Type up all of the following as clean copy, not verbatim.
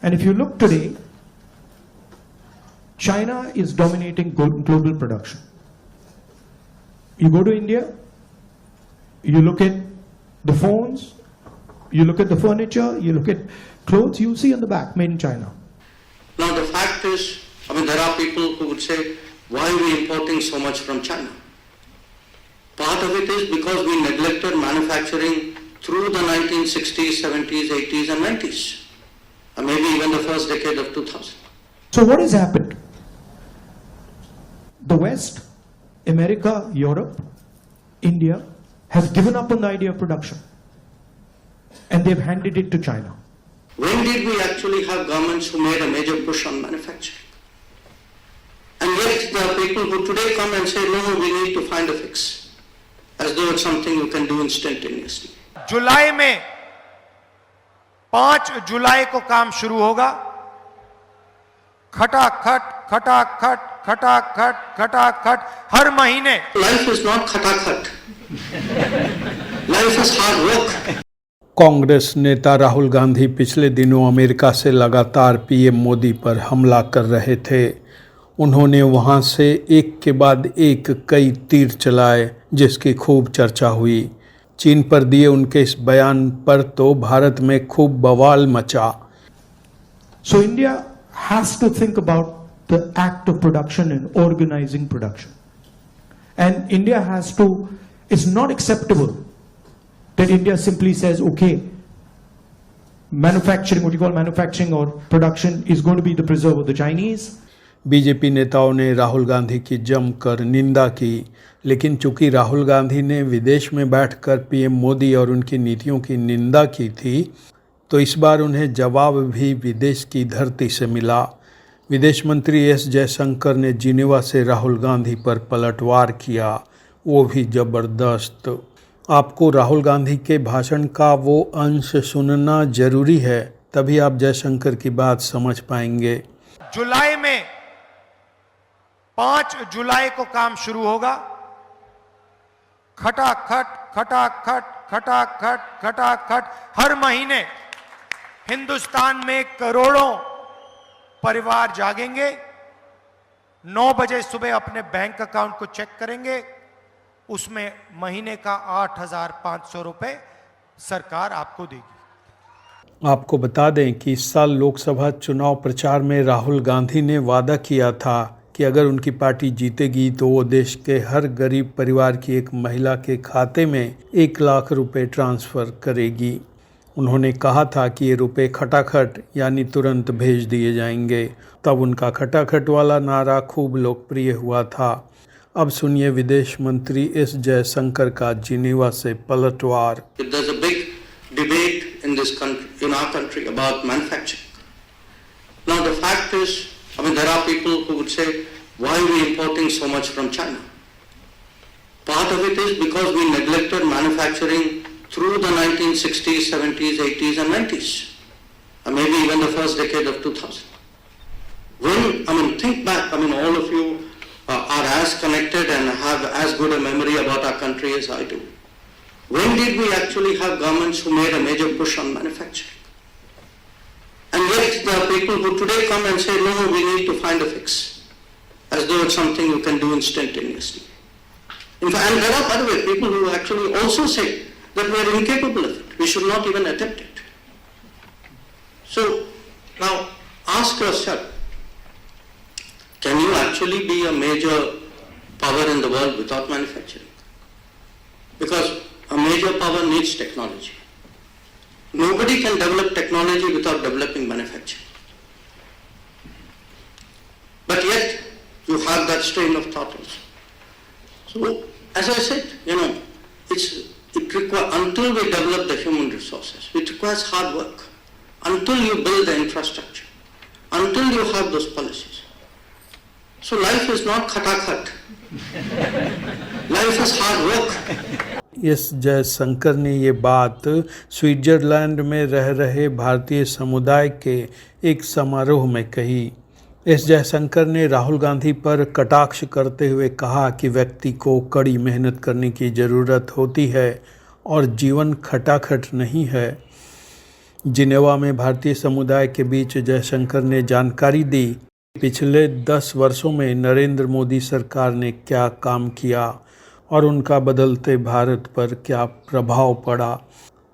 And if you look today, China is dominating global production. You go to India, you look at the phones, you look at the furniture, you look at clothes, you see on the back, made in China. Now the fact is, there are people who would say, why are we importing so much from China? Part of it is because we neglected manufacturing through the 1960s, 70s, 80s and 90s. Or maybe even the first decade of 2000. So what has happened? The West, America, Europe, India have given up on the idea of production. And they've handed it to China. When did we actually have governments who made a major push on manufacturing? And yet there are people who today come and say, no, we need to find a fix. As though it's something you can do instantaneously. जुलाई में 5 जुलाई को काम शुरू होगा. खटाखट खटाखट खटाखट खटाखट हर महीने. Life is not खटाखट. Life is hard work. Congress नेता राहुल गांधी पिछले दिनों America से लगातार पीएम मोदी पर हमला कर रहे थे. उन्होंने वहां से एक के बाद एक कई तीर चलाए जिसकी खूब चर्चा हुई. चीन पर दिए उनके इस बयान पर तो भारत में खूब बवाल मचा. So India has to think about the act of production and organizing production. And India has to, it's not acceptable that India simply says, okay, manufacturing, what you call manufacturing or production is going to be the preserve of the Chinese. BJP नेताओं ने राहुल गांधी की जमकर निंदा की, लेकिन चूंकि राहुल गांधी ने विदेश में बैठकर पीएम मोदी और उनकी नीतियों की निंदा की थी, तो इस बार उन्हें जवाब भी विदेश की धरती से मिला. विदेश मंत्री एस जयशंकर ने जिनेवा से राहुल गांधी पर पलटवार किया, वो भी ज़बरदस्त. आपको राहुल गांधी के भाषण का वो अंश सुनना जरूरी है, तभी आप जयशंकर की बात समझ पाएंगे. जुलाई में 5 जुलाई को काम शुरू होगा. खटाखट खटाखट खटाखट खटाखट हर महीने हिंदुस्तान में करोड़ों परिवार जागेंगे. 9 बजे सुबह अपने बैंक अकाउंट को चेक करेंगे, उसमें महीने का 8,500 रुपए सरकार आपको देगी. आपको बता दें कि इस साल लोकसभा चुनाव प्रचार में राहुल गांधी ने वादा किया था कि अगर उनकी पार्टी जीतेगी तो वो देश के हर गरीब परिवार की एक महिला के खाते में 1 लाख रुपए ट्रांसफ़र करेगी. उन्होंने कहा था कि ये रुपए खटाखट यानी तुरंत भेज दिए जाएंगे. तब उनका खटाखट वाला नारा खूब लोकप्रिय हुआ था. अब सुनिए विदेश मंत्री एस जयशंकर का जिनेवा से पलटवार. There's a big debate in this country, in our country, about manufacturing. Now the fact is, there are people who would say, why are we importing so much from China? Part of it is because we neglected manufacturing through the 1960s, 70s, 80s and 90s. Or maybe even the first decade of 2000. When, think back, all of you are as connected and have as good a memory about our country as I do. When did we actually have governments who made a major push on manufacturing? And yet there are people who today come and say, no, we need to find a fix. As though it's something you can do instantaneously. In fact, and there are, by the way, people who actually also say that we are incapable of it. We should not even attempt it. So, now ask yourself, can you actually be a major power in the world without manufacturing? Because a major power needs technology. Nobody can develop technology without developing manufacturing. But yet, you have that strain of thought also. So, as I said, it requires, until we develop the human resources, it requires hard work. Until you build the infrastructure, until you have those policies. So life is not khatakhat. Life is hard work. S Jaishankar ने ये बात Switzerland में रह रहे भारतीय समुदाय के एक समारोह में कही. एस जयशंकर ने राहुल गांधी पर कटाक्ष करते हुए कहा कि व्यक्ति को कड़ी मेहनत करने की ज़रूरत होती है और जीवन खटाखट नहीं है. जिनेवा में भारतीय समुदाय के बीच जयशंकर ने जानकारी दी पिछले 10 वर्षों में नरेंद्र मोदी सरकार ने क्या काम किया और उनका बदलते भारत पर क्या प्रभाव पड़ा।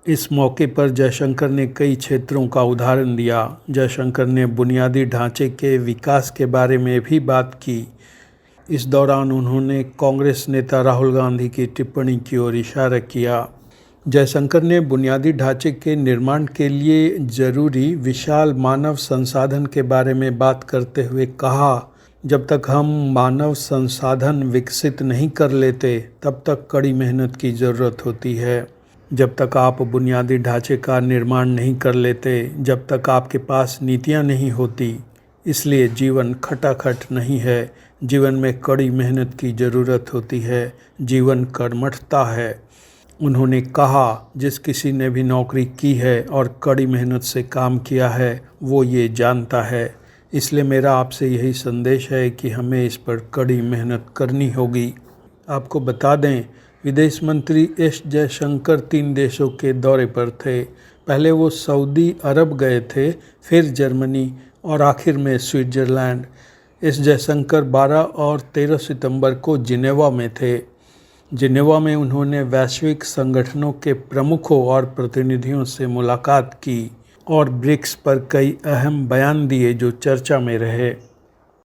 इस मौके पर जयशंकर ने कई क्षेत्रों का उदाहरण दिया। जयशंकर ने बुनियादी ढांचे के विकास के बारे में भी बात की। इस दौरान उन्होंने कांग्रेस नेता राहुल गांधी की टिप्पणी की ओर इशारा किया। जयशंकर ने बुनियादी ढांचे के निर्माण के लिए जरूरी विशाल मानव संसाधन के बारे में बात करते हुए कहा, जब तक हम मानव संसाधन विकसित नहीं कर लेते तब तक कड़ी मेहनत की ज़रूरत होती है। जब तक आप बुनियादी ढांचे का निर्माण नहीं कर लेते, जब तक आपके पास नीतियां नहीं होती, इसलिए जीवन खटाखट नहीं है। जीवन में कड़ी मेहनत की ज़रूरत होती है। जीवन कर्मठता है। उन्होंने कहा, जिस किसी ने भी नौकरी की है और कड़ी मेहनत से काम किया है वो ये जानता है। इसलिए मेरा आपसे यही संदेश है कि हमें इस पर कड़ी मेहनत करनी होगी। आपको बता दें, विदेश मंत्री एस जयशंकर 3 देशों के दौरे पर थे। पहले वो सऊदी अरब गए थे, फिर जर्मनी और आखिर में स्विट्ज़रलैंड। एस जयशंकर 12 और 13 सितंबर को जिनेवा में थे। जिनेवा में उन्होंने वैश्विक संगठनों के प्रमुखों और प्रतिनिधियों से मुलाकात की और ब्रिक्स पर कई अहम बयान दिए जो चर्चा में रहे।